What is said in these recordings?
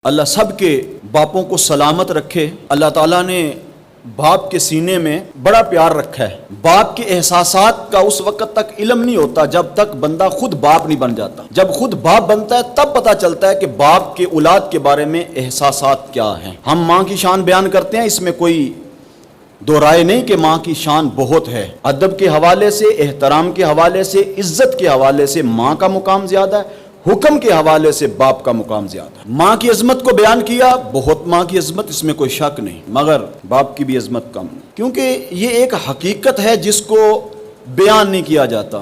اللہ سب کے باپوں کو سلامت رکھے۔ اللہ تعالیٰ نے باپ کے سینے میں بڑا پیار رکھا ہے۔ باپ کے احساسات کا اس وقت تک علم نہیں ہوتا جب تک بندہ خود باپ نہیں بن جاتا۔ جب خود باپ بنتا ہے تب پتہ چلتا ہے کہ باپ کے اولاد کے بارے میں احساسات کیا ہیں۔ ہم ماں کی شان بیان کرتے ہیں، اس میں کوئی دو رائے نہیں کہ ماں کی شان بہت ہے۔ ادب کے حوالے سے، احترام کے حوالے سے، عزت کے حوالے سے ماں کا مقام زیادہ ہے، حکم کے حوالے سے باپ کا مقام زیادہ ہے۔ ماں کی عظمت کو بیان کیا، بہت ماں کی عظمت، اس میں کوئی شک نہیں، مگر باپ کی بھی عظمت کم نہیں، کیونکہ یہ ایک حقیقت ہے جس کو بیان نہیں کیا جاتا۔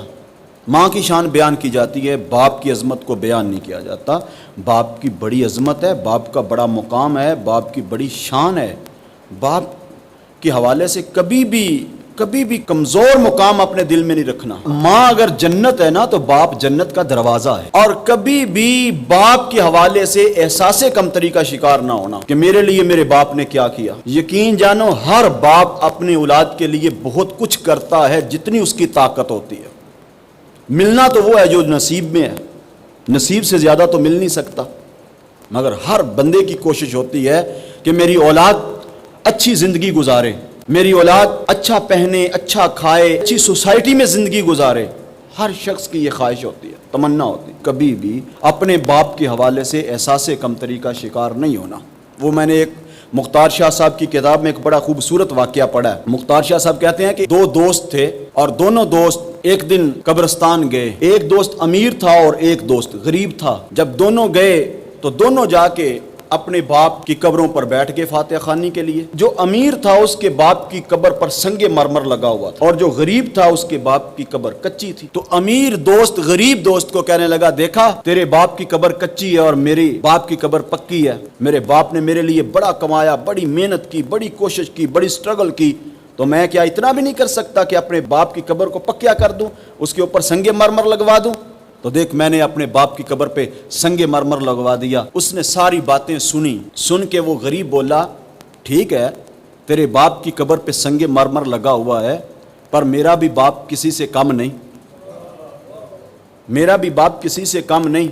ماں کی شان بیان کی جاتی ہے، باپ کی عظمت کو بیان نہیں کیا جاتا۔ باپ کی بڑی عظمت ہے، باپ کا بڑا مقام ہے، باپ کی بڑی شان ہے۔ باپ کے حوالے سے کبھی بھی کمزور مقام اپنے دل میں نہیں رکھنا۔ ماں اگر جنت ہے نا تو باپ جنت کا دروازہ ہے، اور کبھی بھی باپ کے حوالے سے احساس کمتری کا شکار نہ ہونا کہ میرے لیے میرے باپ نے کیا کیا۔ یقین جانو ہر باپ اپنی اولاد کے لیے بہت کچھ کرتا ہے جتنی اس کی طاقت ہوتی ہے۔ ملنا تو وہ ہے جو نصیب میں ہے، نصیب سے زیادہ تو مل نہیں سکتا، مگر ہر بندے کی کوشش ہوتی ہے کہ میری اولاد اچھی زندگی گزارے، میری اولاد اچھا پہنے، اچھا کھائے، اچھی سوسائٹی میں زندگی گزارے۔ ہر شخص کی یہ خواہش ہوتی ہے، تمنا ہوتی ہے۔ کبھی بھی اپنے باپ کے حوالے سے احساس کمتری کا شکار نہیں ہونا۔ وہ میں نے ایک مختار شاہ صاحب کی کتاب میں ایک بڑا خوبصورت واقعہ پڑھا ہے۔ مختار شاہ صاحب کہتے ہیں کہ دو دوست تھے اور دونوں دوست ایک دن قبرستان گئے۔ ایک دوست امیر تھا اور ایک دوست غریب تھا۔ جب دونوں گئے تو دونوں جا کے اپنے باپ کی قبروں پر بیٹھ کے فاتحہ خوانی کے لیے۔ جو امیر تھا اس کے باپ کی قبر پر سنگ مرمر لگا ہوا تھا، اور جو غریب تھا اس کے باپ کی قبر کچی تھی۔ تو امیر دوست غریب دوست کو کہنے لگا، دیکھا تیرے باپ کی قبر کچی ہے اور میری باپ کی قبر پکی ہے۔ میرے باپ نے میرے لیے بڑا کمایا، بڑی محنت کی، بڑی کوشش کی، بڑی سٹرگل کی، تو میں کیا اتنا بھی نہیں کر سکتا کہ اپنے باپ کی قبر کو پکیا کر دوں، اس کے اوپر سنگ مرمر لگوا دوں؟ تو دیکھ میں نے اپنے باپ کی قبر پہ سنگ مرمر لگوا دیا۔ اس نے ساری باتیں سنی، سن کے وہ غریب بولا، ٹھیک ہے تیرے باپ کی قبر پہ سنگ مرمر لگا ہوا ہے، پر میرا بھی باپ کسی سے کم نہیں، میرا بھی باپ کسی سے کم نہیں۔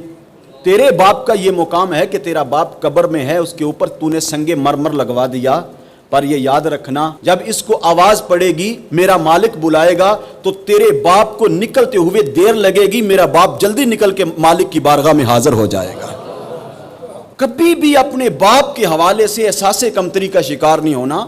تیرے باپ کا یہ مقام ہے کہ تیرا باپ قبر میں ہے، اس کے اوپر تو نے سنگ مرمر لگوا دیا، پر یہ یاد رکھنا جب اس کو آواز پڑے گی، میرا مالک بلائے گا تو تیرے باپ کو نکلتے ہوئے دیر لگے گی، میرا باپ جلدی نکل کے مالک کی بارگاہ میں حاضر ہو جائے گا۔ کبھی بھی اپنے باپ کے حوالے سے احساس کمتری کا شکار نہیں ہونا۔